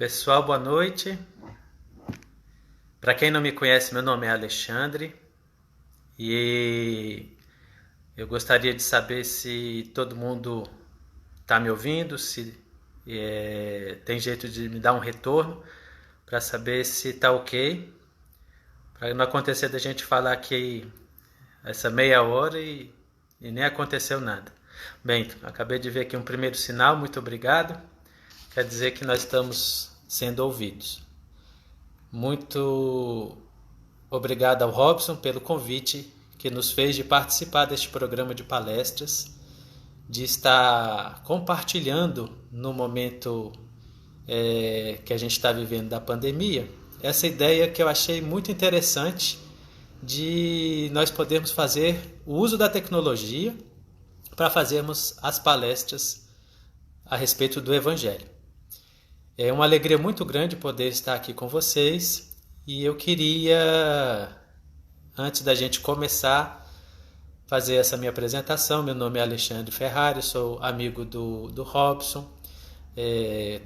Pessoal, boa noite. Para quem não me conhece, meu nome é Alexandre e eu gostaria de saber se todo mundo está me ouvindo, se tem jeito de me dar um retorno para saber se está ok, para não acontecer da gente falar aqui essa meia hora e nem aconteceu nada. Bem, acabei de ver aqui um primeiro sinal, muito obrigado. Quer dizer que nós estamos sendo ouvidos. Muito obrigado ao Robson pelo convite que nos fez de participar deste programa de palestras, de estar compartilhando no momento que a gente está vivendo da pandemia, essa ideia que eu achei muito interessante de nós podermos fazer o uso da tecnologia para fazermos as palestras a respeito do Evangelho. É uma alegria muito grande poder estar aqui com vocês e eu queria, antes da gente começar, fazer essa minha apresentação. Meu nome é Alexandre Ferrari, sou amigo do Robson,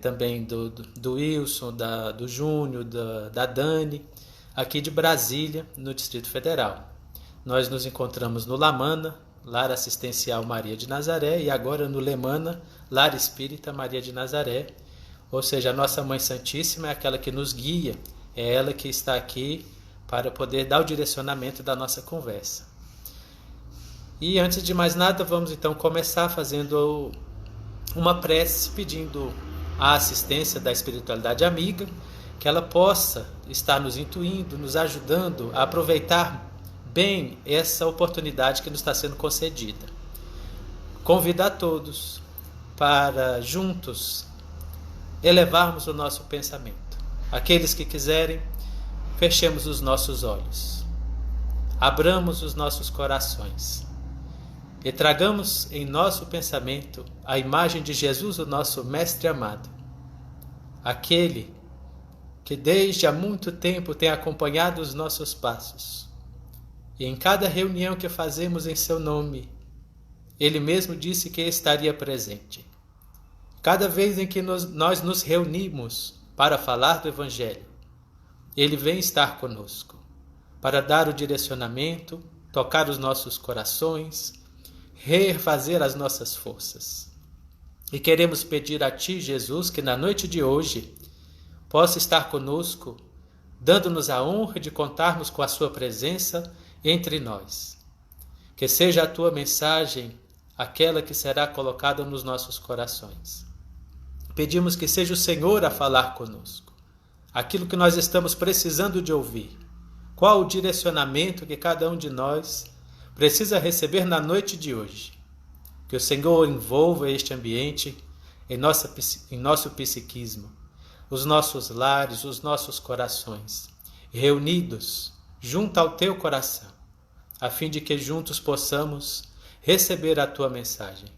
também do Wilson, do Júnior, da Dani, aqui de Brasília, no Distrito Federal. Nós nos encontramos no Lamana, Lar Assistencial Maria de Nazaré, e agora no Lemana, Lar Espírita Maria de Nazaré. Ou seja, a nossa Mãe Santíssima é aquela que nos guia, é ela que está aqui para poder dar o direcionamento da nossa conversa. E antes de mais nada, vamos então começar fazendo uma prece pedindo a assistência da espiritualidade amiga, que ela possa estar nos intuindo, nos ajudando a aproveitar bem essa oportunidade que nos está sendo concedida. Convido a todos para juntos elevarmos o nosso pensamento. Aqueles que quiserem, fechemos os nossos olhos, abramos os nossos corações e tragamos em nosso pensamento a imagem de Jesus, o nosso Mestre amado, aquele que desde há muito tempo tem acompanhado os nossos passos. E em cada reunião que fazemos em seu nome, ele mesmo disse que estaria presente. Cada vez em que nós nos reunimos para falar do Evangelho, ele vem estar conosco, para dar o direcionamento, tocar os nossos corações, refazer as nossas forças. E queremos pedir a Ti, Jesus, que na noite de hoje possa estar conosco, dando-nos a honra de contarmos com a Sua presença entre nós. Que seja a Tua mensagem aquela que será colocada nos nossos corações. Pedimos que seja o Senhor a falar conosco, aquilo que nós estamos precisando de ouvir. Qual o direcionamento que cada um de nós precisa receber na noite de hoje? Que o Senhor envolva este ambiente em nosso psiquismo, os nossos lares, os nossos corações, reunidos junto ao Teu coração, a fim de que juntos possamos receber a Tua mensagem.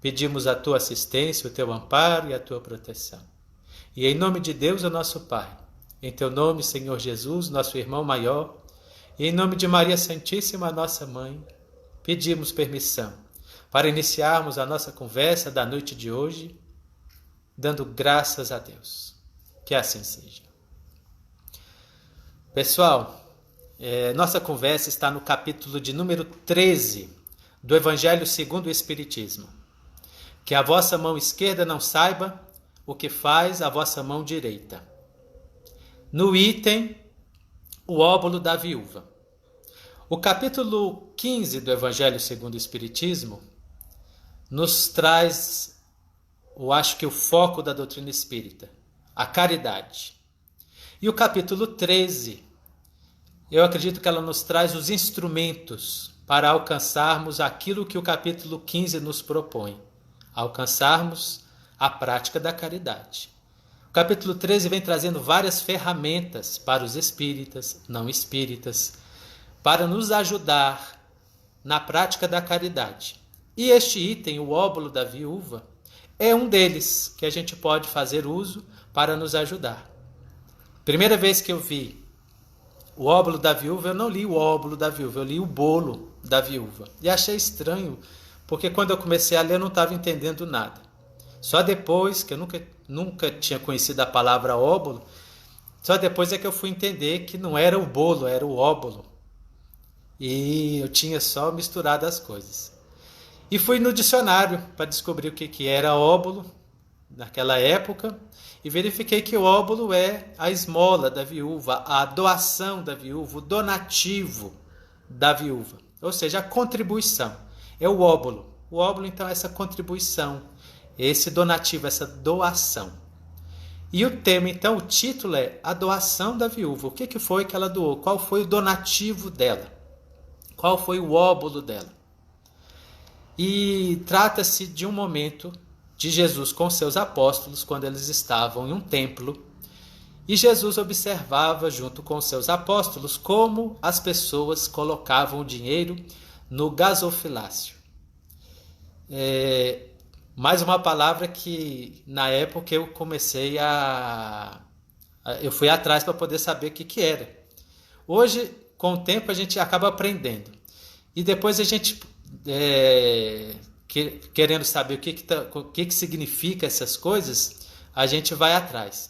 Pedimos a Tua assistência, o Teu amparo e a Tua proteção. E em nome de Deus, o nosso Pai, em Teu nome, Senhor Jesus, nosso irmão maior, e em nome de Maria Santíssima, nossa Mãe, pedimos permissão para iniciarmos a nossa conversa da noite de hoje, dando graças a Deus. Que assim seja. Pessoal, nossa conversa está no capítulo de número 13 do Evangelho segundo o Espiritismo. Que a vossa mão esquerda não saiba o que faz a vossa mão direita. No item, o óbolo da viúva. O capítulo 15 do Evangelho segundo o Espiritismo nos traz, eu acho que o foco da doutrina espírita, a caridade. E o capítulo 13, eu acredito que ela nos traz os instrumentos para alcançarmos aquilo que o capítulo 15 nos propõe. Alcançarmos a prática da caridade. O capítulo 13 vem trazendo várias ferramentas para os espíritas, não espíritas, para nos ajudar na prática da caridade. E este item, o óbolo da viúva, é um deles que a gente pode fazer uso para nos ajudar. Primeira vez que eu vi o óbolo da viúva, eu não li o óbolo da viúva, eu li o bolo da viúva. E achei estranho, porque quando eu comecei a ler eu não estava entendendo nada. Só depois, que eu nunca tinha conhecido a palavra óbolo, só depois é que eu fui entender que não era o bolo, era o óbolo. E eu tinha só misturado as coisas. E fui no dicionário para descobrir o que era óbolo naquela época e verifiquei que o óbolo é a esmola da viúva, a doação da viúva, o donativo da viúva, ou seja, a contribuição. É o óbolo. O óbolo, então, é essa contribuição, esse donativo, essa doação. E o tema, então, o título é A Doação da Viúva. O que foi que ela doou? Qual foi o donativo dela? Qual foi o óbolo dela? E trata-se de um momento de Jesus com seus apóstolos, quando eles estavam em um templo, e Jesus observava junto com seus apóstolos como as pessoas colocavam o dinheiro no gasofilácio. Mais uma palavra que na época eu comecei eu fui atrás para poder saber o que era. Hoje, com o tempo, a gente acaba aprendendo. E depois a gente, querendo saber o que significa essas coisas, a gente vai atrás.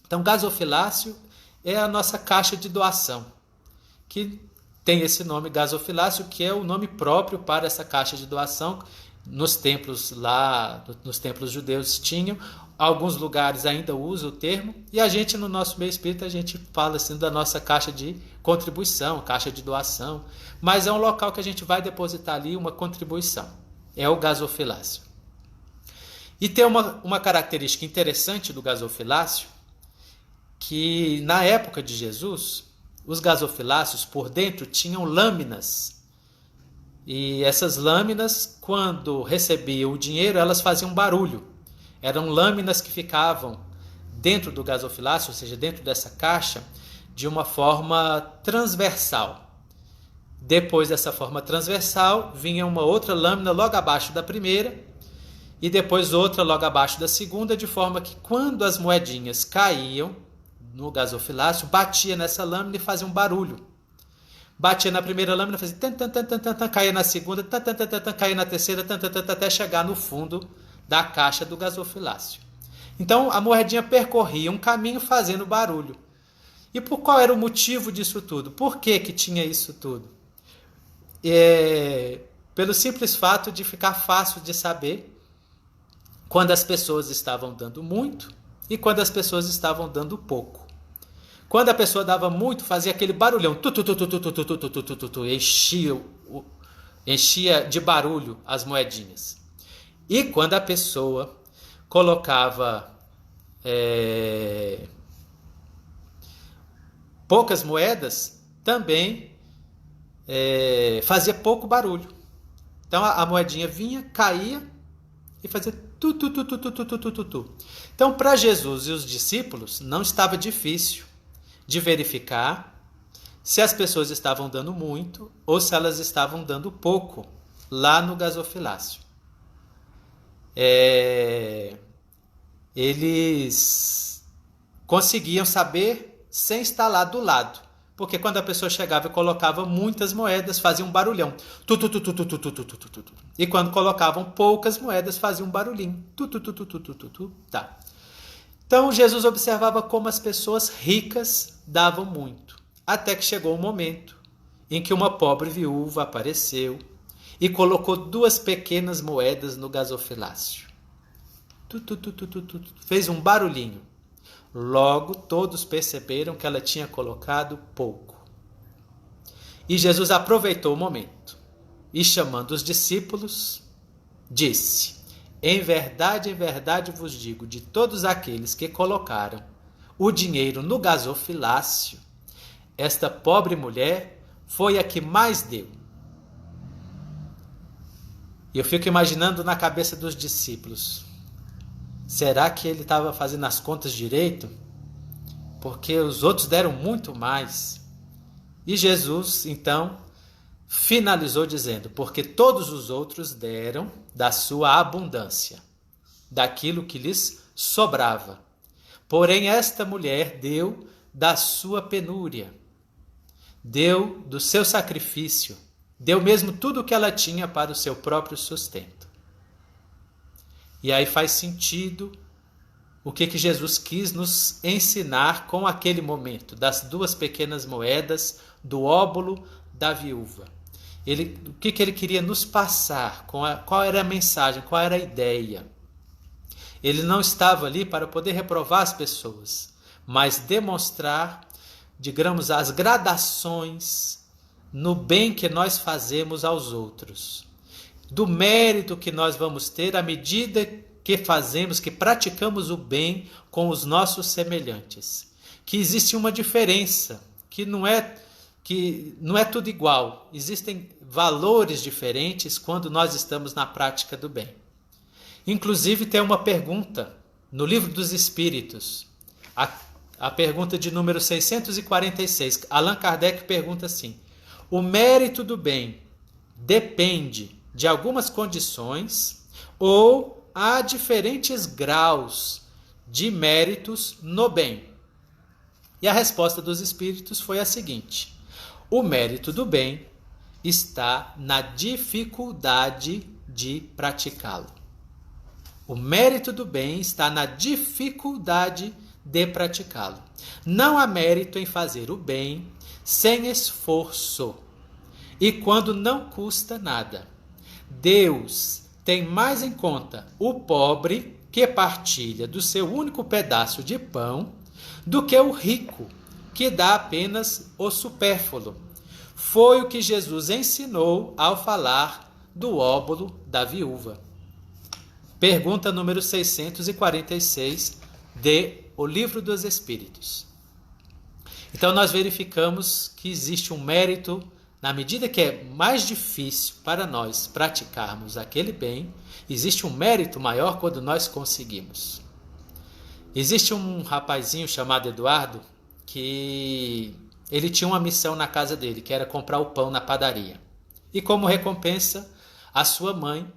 Então, gasofilácio é a nossa caixa de doação, que tem esse nome gasofilácio, que é o nome próprio para essa caixa de doação. Nos templos judeus tinham, alguns lugares ainda usam o termo, e a gente no nosso meio espírita a gente fala assim da nossa caixa de contribuição, caixa de doação, mas é um local que a gente vai depositar ali uma contribuição, é o gasofilácio. E tem uma característica interessante do gasofilácio, que na época de Jesus, os gasofilácios por dentro tinham lâminas. E essas lâminas, quando recebiam o dinheiro, elas faziam barulho. Eram lâminas que ficavam dentro do gasofilácio, ou seja, dentro dessa caixa, de uma forma transversal. Depois dessa forma transversal, vinha uma outra lâmina logo abaixo da primeira, e depois outra logo abaixo da segunda, de forma que quando as moedinhas caíam no gasofilácio, batia nessa lâmina e fazia um barulho. Batia na primeira lâmina, fazia tan, tan, tan, tan, tan, tan, caía na segunda, tan, tan, tan, tan, tan, caía na terceira, tan, tan, tan, tan, até chegar no fundo da caixa do gasofilácio. Então a moedinha percorria um caminho fazendo barulho. E por qual era o motivo disso tudo? Por que tinha isso tudo? Pelo simples fato de ficar fácil de saber quando as pessoas estavam dando muito e quando as pessoas estavam dando pouco. Quando a pessoa dava muito, fazia aquele barulhão, enchia de barulho as moedinhas. E quando a pessoa colocava poucas moedas, também fazia pouco barulho. Então a moedinha vinha, caía e fazia tu, tu, tu, tu, tu, tu, tu, tu, tu. Então, para Jesus e os discípulos, não estava difícil de verificar se as pessoas estavam dando muito ou se elas estavam dando pouco lá no gasofilácio. Eles conseguiam saber sem estar lá do lado, porque quando a pessoa chegava e colocava muitas moedas, fazia um barulhão. Tu, tu, tu, tu, tu, tu, tu, tu, tu, tu. E quando colocavam poucas moedas, fazia um barulhinho. Tu, tu, tu, tu, tu, tu, tu, tu. Tá. Então Jesus observava como as pessoas ricas davam muito, até que chegou um momento em que uma pobre viúva apareceu e colocou 2 pequenas moedas no gasofilácio. Fez um barulhinho. Logo todos perceberam que ela tinha colocado pouco. E Jesus aproveitou o momento e, chamando os discípulos, disse: em verdade vos digo, de todos aqueles que colocaram o dinheiro no gasofilácio, esta pobre mulher foi a que mais deu. E eu fico imaginando na cabeça dos discípulos, será que ele estava fazendo as contas direito? Porque os outros deram muito mais. E Jesus, então, finalizou dizendo: porque todos os outros deram da sua abundância, daquilo que lhes sobrava. Porém, esta mulher deu da sua penúria, deu do seu sacrifício, deu mesmo tudo o que ela tinha para o seu próprio sustento. E aí faz sentido o que Jesus quis nos ensinar com aquele momento das 2 pequenas moedas, do óbolo da viúva. O que ele queria nos passar, qual era a mensagem, qual era a ideia. Ele não estava ali para poder reprovar as pessoas, mas demonstrar, digamos, as gradações no bem que nós fazemos aos outros, do mérito que nós vamos ter à medida que fazemos, que praticamos o bem com os nossos semelhantes. Que existe uma diferença, que não é tudo igual. Existem valores diferentes quando nós estamos na prática do bem. Inclusive tem uma pergunta no Livro dos Espíritos, a pergunta de número 646. Allan Kardec pergunta assim: o mérito do bem depende de algumas condições ou há diferentes graus de méritos no bem? E a resposta dos espíritos foi a seguinte: o mérito do bem está na dificuldade de praticá-lo. O mérito do bem está na dificuldade de praticá-lo. Não há mérito em fazer o bem sem esforço e quando não custa nada. Deus tem mais em conta o pobre que partilha do seu único pedaço de pão do que o rico que dá apenas o supérfluo. Foi o que Jesus ensinou ao falar do óbolo da viúva. Pergunta número 646 de O Livro dos Espíritos. Então nós verificamos que existe um mérito. Na medida que é mais difícil para nós praticarmos aquele bem, existe um mérito maior quando nós conseguimos. Existe um rapazinho chamado Eduardo que ele tinha uma missão na casa dele, que era comprar o pão na padaria. E como recompensa, a sua mãe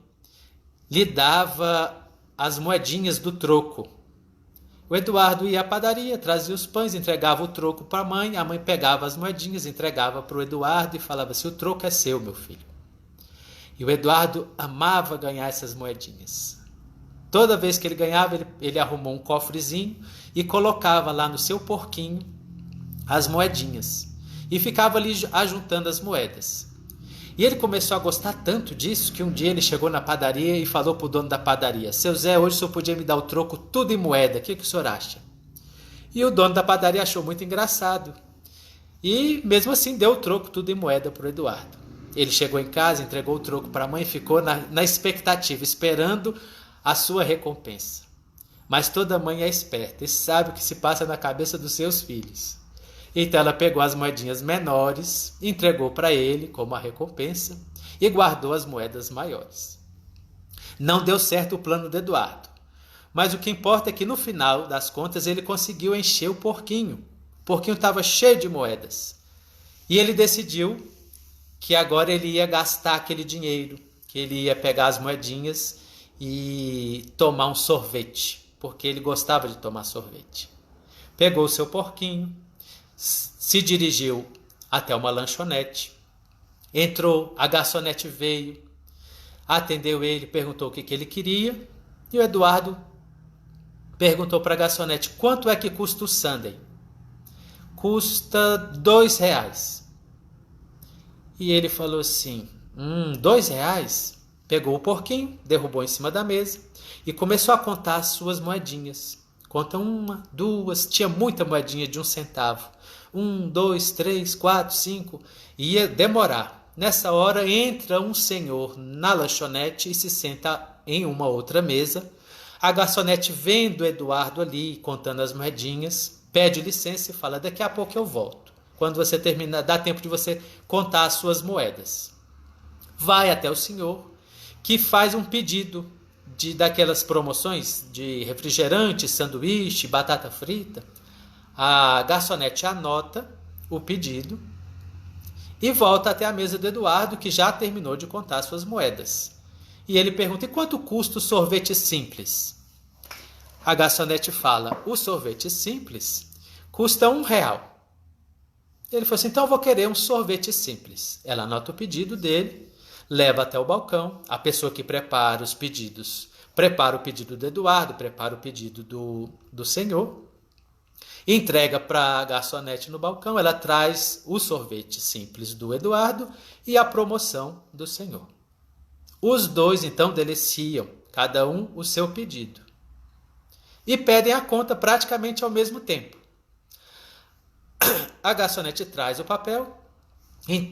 lhe dava as moedinhas do troco. O Eduardo ia à padaria, trazia os pães, entregava o troco para a mãe pegava as moedinhas, entregava para o Eduardo e falava assim: o troco é seu, meu filho. E o Eduardo amava ganhar essas moedinhas. Toda vez que ele ganhava, ele arrumou um cofrezinho e colocava lá no seu porquinho as moedinhas. E ficava ali ajuntando as moedas. E ele começou a gostar tanto disso que um dia ele chegou na padaria e falou para o dono da padaria: seu Zé, hoje o senhor podia me dar o troco tudo em moeda, o que o senhor acha? E o dono da padaria achou muito engraçado. E mesmo assim deu o troco tudo em moeda para o Eduardo. Ele chegou em casa, entregou o troco para a mãe e ficou na expectativa, esperando a sua recompensa. Mas toda mãe é esperta e sabe o que se passa na cabeça dos seus filhos. Então ela pegou as moedinhas menores, entregou para ele como a recompensa e guardou as moedas maiores. Não deu certo o plano de Eduardo, mas o que importa é que no final das contas ele conseguiu encher o porquinho. O porquinho estava cheio de moedas. E ele decidiu que agora ele ia gastar aquele dinheiro, que ele ia pegar as moedinhas e tomar um sorvete, porque ele gostava de tomar sorvete. Pegou o seu porquinho, se dirigiu até uma lanchonete, entrou, a garçonete veio, atendeu ele, perguntou o que ele queria, e o Eduardo perguntou para a garçonete: quanto é que custa o sundae? Custa R$2. E ele falou assim: R$2? Pegou o porquinho, derrubou em cima da mesa e começou a contar as suas moedinhas. Conta 1, 2, tinha muita moedinha de 1 centavo. 1, 2, 3, 4, 5. Ia demorar. Nessa hora entra um senhor na lanchonete e se senta em uma outra mesa. A garçonete vendo o Eduardo ali contando as moedinhas, pede licença e fala: daqui a pouco eu volto. Quando você terminar, dá tempo de você contar as suas moedas. Vai até o senhor, que faz um pedido daquelas promoções de refrigerante, sanduíche, batata frita. A garçonete anota o pedido e volta até a mesa do Eduardo, que já terminou de contar suas moedas. E ele pergunta: e quanto custa o sorvete simples? A garçonete fala: o sorvete simples custa R$1. Ele falou assim: então eu vou querer um sorvete simples. Ela anota o pedido dele, leva até o balcão. A pessoa que prepara os pedidos prepara o pedido do Eduardo, prepara o pedido do senhor, entrega para a garçonete no balcão, ela traz o sorvete simples do Eduardo e a promoção do senhor. Os dois então deliciam, cada um o seu pedido, e pedem a conta praticamente ao mesmo tempo. A garçonete traz o papel,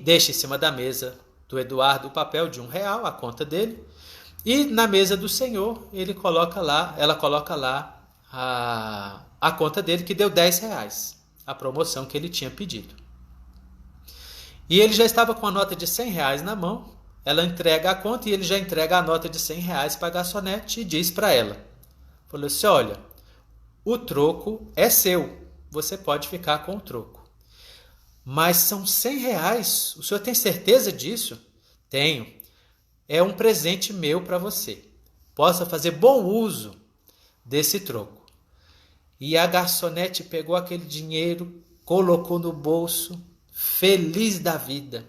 deixa em cima da mesa do Eduardo o papel de R$1, a conta dele, e na mesa do senhor ela coloca lá a conta dele, que deu R$10, a promoção que ele tinha pedido. E ele já estava com a nota de R$100 na mão, ela entrega a conta e ele já entrega a nota de R$100 para a garçonete e diz para ela, falou assim, olha, o troco é seu, você pode ficar com o troco. Mas são R$100, o senhor tem certeza disso? Tenho. É um presente meu para você. Possa fazer bom uso desse troco. E a garçonete pegou aquele dinheiro, colocou no bolso, feliz da vida,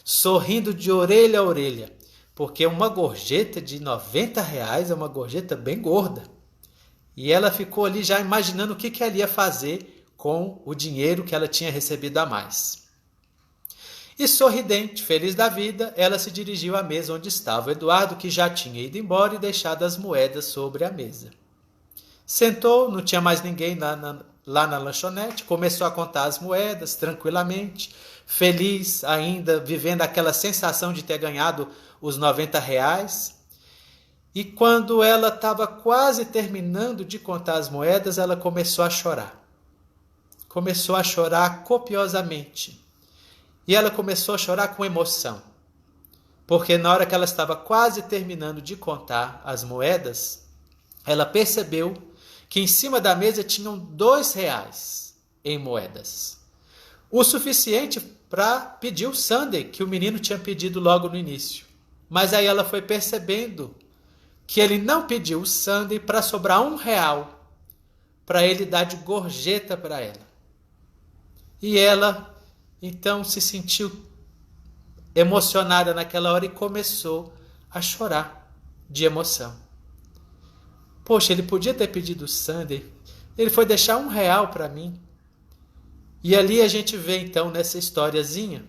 sorrindo de orelha a orelha, porque uma gorjeta de R$90 é uma gorjeta bem gorda. E ela ficou ali já imaginando o que ela ia fazer com o dinheiro que ela tinha recebido a mais. E sorridente, feliz da vida, ela se dirigiu à mesa onde estava o Eduardo, que já tinha ido embora e deixado as moedas sobre a mesa. Sentou, não tinha mais ninguém lá na lanchonete, começou a contar as moedas tranquilamente, feliz ainda, vivendo aquela sensação de ter ganhado os R$90. E quando ela estava quase terminando de contar as moedas, ela começou a chorar. Começou a chorar copiosamente. E ela começou a chorar com emoção. Porque na hora que ela estava quase terminando de contar as moedas, ela percebeu que em cima da mesa tinham R$2 em moedas. O suficiente para pedir o sundae que o menino tinha pedido logo no início. Mas aí ela foi percebendo que ele não pediu o sundae para sobrar R$1 para ele dar de gorjeta para ela. E ela então se sentiu emocionada naquela hora e começou a chorar de emoção. Poxa, ele podia ter pedido o sundae, ele foi deixar R$1 para mim. E ali a gente vê então nessa historiazinha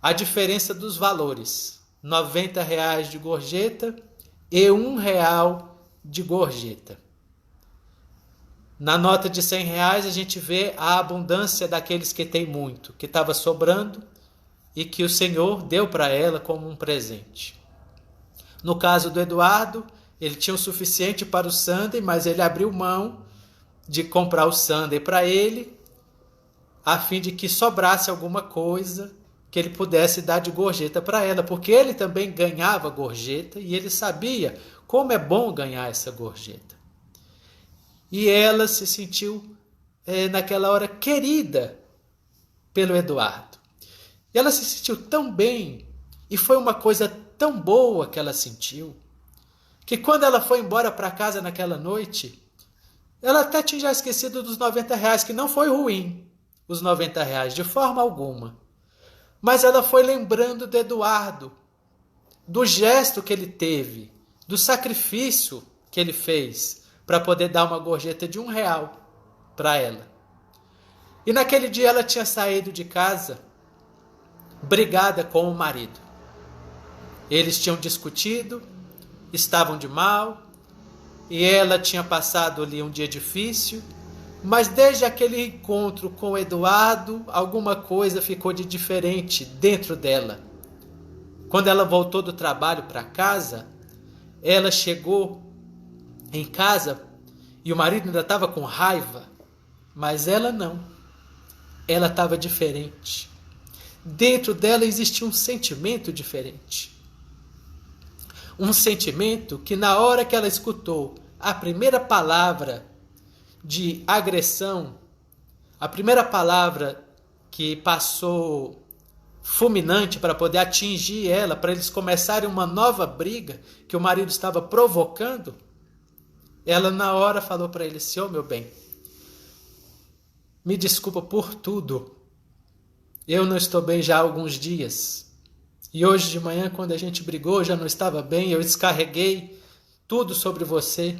a diferença dos valores. R$90 de gorjeta e R$1 de gorjeta. Na nota de R$100 a gente vê a abundância daqueles que têm muito, que estava sobrando e que o Senhor deu para ela como um presente. No caso do Eduardo, ele tinha o suficiente para o sundae, mas ele abriu mão de comprar o sundae para ele, a fim de que sobrasse alguma coisa que ele pudesse dar de gorjeta para ela, porque ele também ganhava gorjeta e ele sabia como é bom ganhar essa gorjeta. E ela se sentiu, naquela hora, querida pelo Eduardo. E ela se sentiu tão bem, e foi uma coisa tão boa que ela sentiu, que quando ela foi embora para casa naquela noite, ela até tinha já esquecido dos R$90, que não foi ruim, os R$90, de forma alguma. Mas ela foi lembrando do Eduardo, do gesto que ele teve, do sacrifício que ele fez para poder dar uma gorjeta de R$1 para ela. E naquele dia ela tinha saído de casa brigada com o marido. Eles tinham discutido, estavam de mal, e ela tinha passado ali um dia difícil, mas desde aquele encontro com o Eduardo, alguma coisa ficou de diferente dentro dela. Quando ela voltou do trabalho para casa, ela chegou em casa e o marido ainda estava com raiva, mas ela não. Ela estava diferente. Dentro dela existia um sentimento diferente. Um sentimento que na hora que ela escutou a primeira palavra de agressão, a primeira palavra que passou fulminante para poder atingir ela, para eles começarem uma nova briga que o marido estava provocando, ela na hora falou para ele assim: "Ô meu bem, me desculpa por tudo, eu não estou bem já há alguns dias, e hoje de manhã quando a gente brigou eu já não estava bem, eu descarreguei tudo sobre você.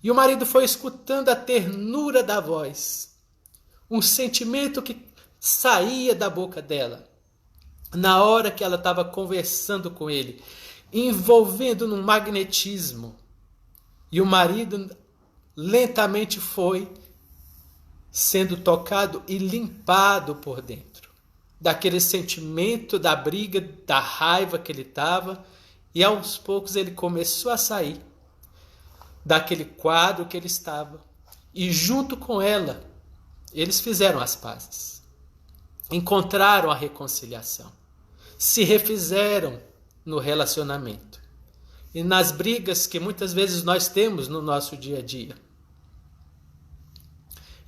E o marido foi escutando a ternura da voz, um sentimento que saía da boca dela, na hora que ela estava conversando com ele, envolvendo num magnetismo. E o marido lentamente foi sendo tocado e limpado por dentro, daquele sentimento da briga, da raiva que ele estava, e aos poucos ele começou a sair daquele quadro que ele estava. E junto com ela, eles fizeram as pazes, encontraram a reconciliação, se refizeram no relacionamento e nas brigas que muitas vezes nós temos no nosso dia a dia.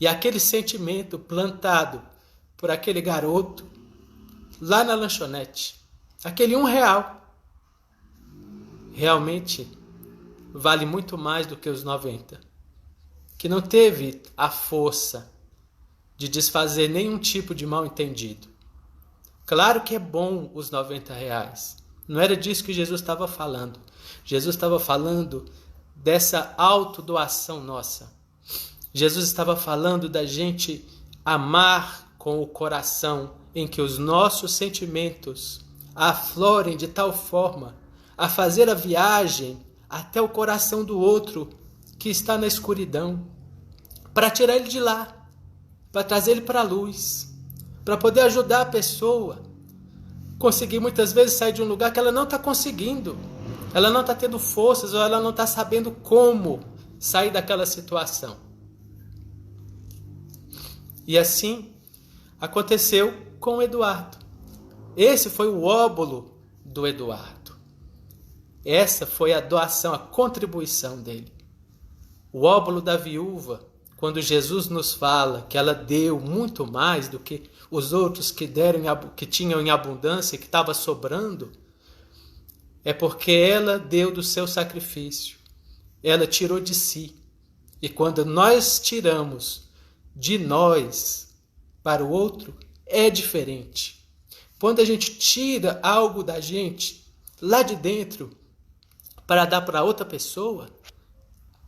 E aquele sentimento plantado por aquele garoto lá na lanchonete, aquele R$1, realmente vale muito mais do que os 90, que não teve a força de desfazer nenhum tipo de mal-entendido. Claro que é bom os R$90. Não era disso que Jesus estava falando. Jesus estava falando dessa autodoação nossa. Jesus estava falando da gente amar com o coração, em que os nossos sentimentos aflorem de tal forma a fazer a viagem até o coração do outro que está na escuridão, para tirar ele de lá, para trazer ele para a luz, para poder ajudar a pessoa conseguir muitas vezes sair de um lugar que ela não está conseguindo, ela não está tendo forças ou ela não está sabendo como sair daquela situação. E assim aconteceu com o Eduardo. Esse foi o óbolo do Eduardo. Essa foi a doação, a contribuição dele. O óbolo da viúva, quando Jesus nos fala que ela deu muito mais do que os outros que deram, que tinham em abundância, que estava sobrando, é porque ela deu do seu sacrifício. Ela tirou de si. E quando nós tiramos de nós para o outro, é diferente. Quando a gente tira algo da gente, lá de dentro, para dar para outra pessoa,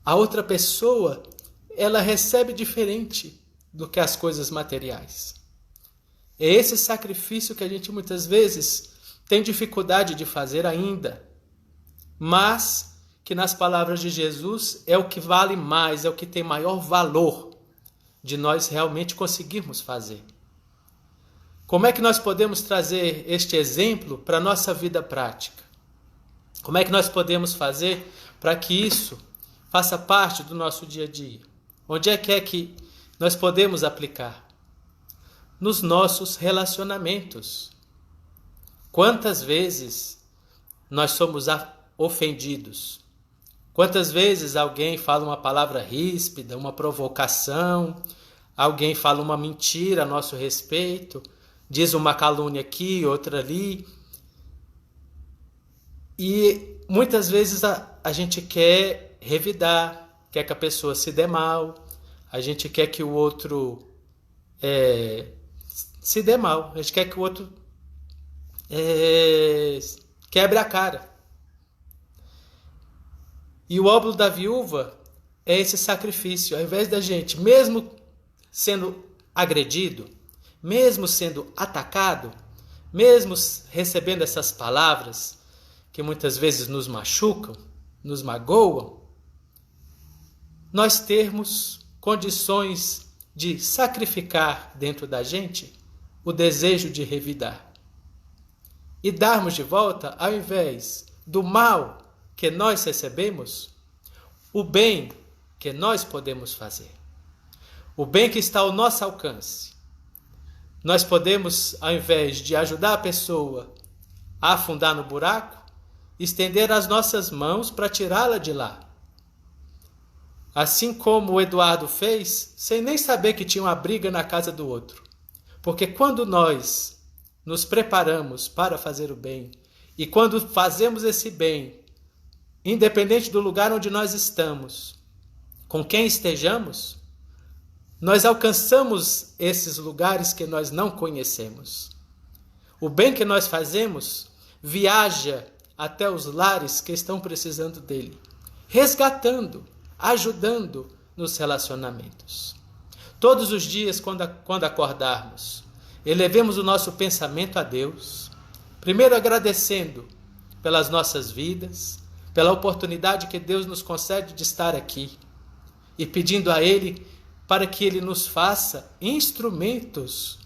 a outra pessoa, ela recebe diferente do que as coisas materiais. É esse sacrifício que a gente muitas vezes tem dificuldade de fazer ainda, mas que nas palavras de Jesus é o que vale mais, é o que tem maior valor de nós realmente conseguirmos fazer. Como é que nós podemos trazer este exemplo para a nossa vida prática? Como é que nós podemos fazer para que isso faça parte do nosso dia a dia? Onde é que nós podemos aplicar? Nos nossos relacionamentos. Quantas vezes nós somos ofendidos? Quantas vezes alguém fala uma palavra ríspida, uma provocação, alguém fala uma mentira a nosso respeito, diz uma calúnia aqui, outra ali. E muitas vezes a gente quer revidar, quer que a pessoa se dê mal, a gente quer que o outro se dê mal, a gente quer que o outro quebre a cara. E o óbolo da viúva é esse sacrifício. Ao invés da gente, mesmo sendo agredido, mesmo sendo atacado, mesmo recebendo essas palavras que muitas vezes nos machucam, nos magoam, nós termos condições de sacrificar dentro da gente o desejo de revidar e darmos de volta, ao invés do mal que nós recebemos, o bem que nós podemos fazer, o bem que está ao nosso alcance. Nós podemos, ao invés de ajudar a pessoa a afundar no buraco, estender as nossas mãos para tirá-la de lá. Assim como o Eduardo fez, sem nem saber que tinha uma briga na casa do outro. Porque quando nós nos preparamos para fazer o bem, e quando fazemos esse bem, independente do lugar onde nós estamos, com quem estejamos, nós alcançamos esses lugares que nós não conhecemos. O bem que nós fazemos viaja até os lares que estão precisando dele. resgatando, ajudando nos relacionamentos. Todos os dias, quando acordarmos, elevemos o nosso pensamento a Deus, primeiro agradecendo pelas nossas vidas, pela oportunidade que Deus nos concede de estar aqui, e pedindo a Ele para que Ele nos faça instrumentos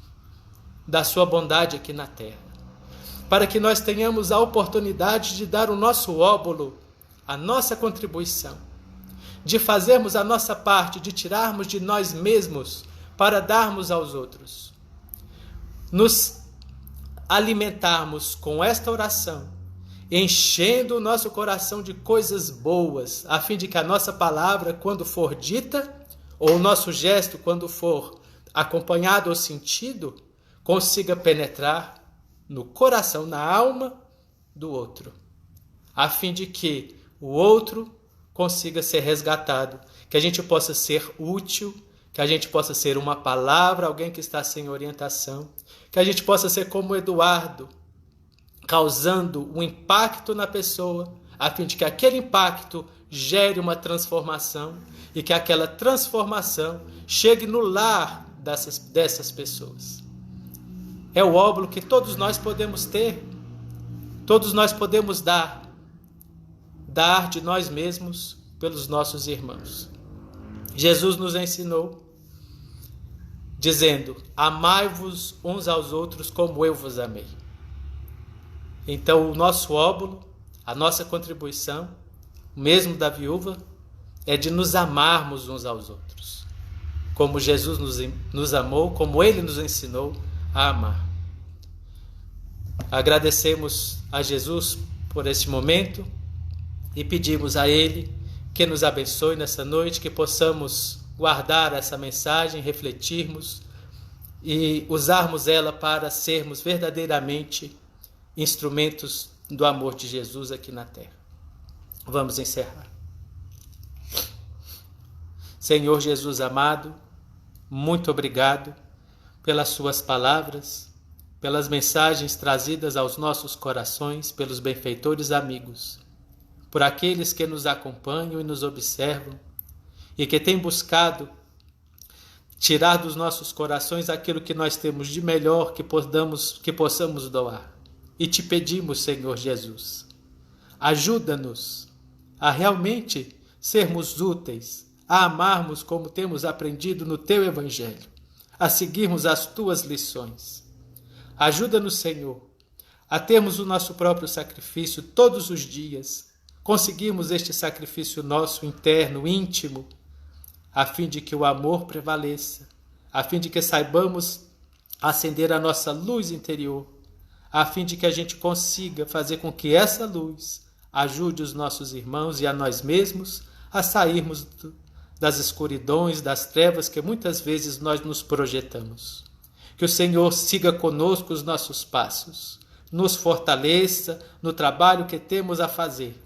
da sua bondade aqui na terra, para que nós tenhamos a oportunidade de dar o nosso óbolo, a nossa contribuição, de fazermos a nossa parte, de tirarmos de nós mesmos para darmos aos outros. Nos alimentarmos com esta oração, enchendo o nosso coração de coisas boas, a fim de que a nossa palavra, quando for dita, ou o nosso gesto, quando for acompanhado ou sentido, consiga penetrar no coração, na alma do outro, a fim de que o outro consiga ser resgatado, que a gente possa ser útil, que a gente possa ser uma palavra, alguém que está sem orientação, que a gente possa ser como Eduardo, causando um impacto na pessoa, a fim de que aquele impacto gere uma transformação e que aquela transformação chegue no lar dessas pessoas. É o óbolo que todos nós podemos ter, todos nós podemos dar de nós mesmos pelos nossos irmãos. Jesus nos ensinou, dizendo: amai-vos uns aos outros como eu vos amei. Então o nosso óbolo, a nossa contribuição, mesmo da viúva, é de nos amarmos uns aos outros, como Jesus nos amou, como Ele nos ensinou a amar. Agradecemos a Jesus por este momento e pedimos a Ele que nos abençoe nessa noite, que possamos guardar essa mensagem, refletirmos e usarmos ela para sermos verdadeiramente instrumentos do amor de Jesus aqui na terra. Vamos encerrar. Senhor Jesus amado, muito obrigado pelas suas palavras, pelas mensagens trazidas aos nossos corações, pelos benfeitores amigos, por aqueles que nos acompanham e nos observam e que têm buscado tirar dos nossos corações aquilo que nós temos de melhor que possamos doar. E te pedimos, Senhor Jesus, ajuda-nos a realmente sermos úteis, a amarmos como temos aprendido no Teu Evangelho, a seguirmos as Tuas lições. Ajuda-nos, Senhor, a termos o nosso próprio sacrifício todos os dias, conseguirmos este sacrifício nosso interno, íntimo, a fim de que o amor prevaleça, a fim de que saibamos acender a nossa luz interior, a fim de que a gente consiga fazer com que essa luz ajude os nossos irmãos e a nós mesmos a sairmos das escuridões, das trevas que muitas vezes nós nos projetamos. Que o Senhor siga conosco os nossos passos, nos fortaleça no trabalho que temos a fazer,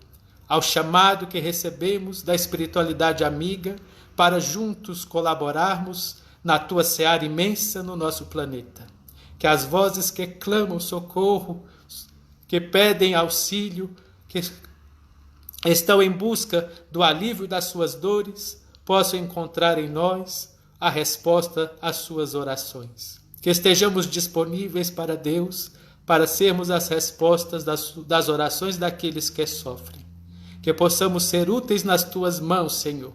ao chamado que recebemos da espiritualidade amiga para juntos colaborarmos na Tua seara imensa no nosso planeta. Que as vozes que clamam socorro, que pedem auxílio, que estão em busca do alívio das suas dores, possam encontrar em nós a resposta às suas orações. Que estejamos disponíveis para Deus, para sermos as respostas das orações daqueles que sofrem. Que possamos ser úteis nas Tuas mãos, Senhor.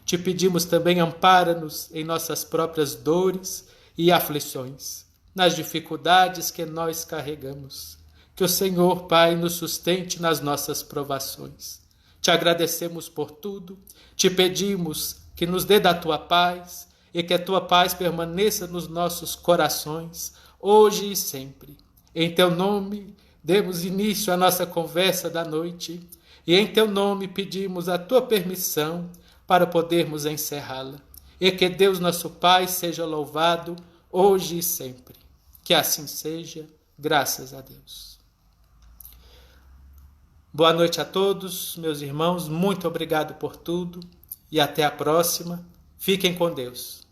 Te pedimos também, ampara-nos em nossas próprias dores e aflições, nas dificuldades que nós carregamos. Que o Senhor, Pai, nos sustente nas nossas provações. Te agradecemos por tudo, te pedimos que nos dê da Tua paz e que a Tua paz permaneça nos nossos corações, hoje e sempre. Em Teu nome, demos início à nossa conversa da noite e em Teu nome pedimos a Tua permissão para podermos encerrá-la. E que Deus, nosso Pai, seja louvado hoje e sempre. Que assim seja, graças a Deus. Boa noite a todos, meus irmãos, muito obrigado por tudo e até a próxima. Fiquem com Deus.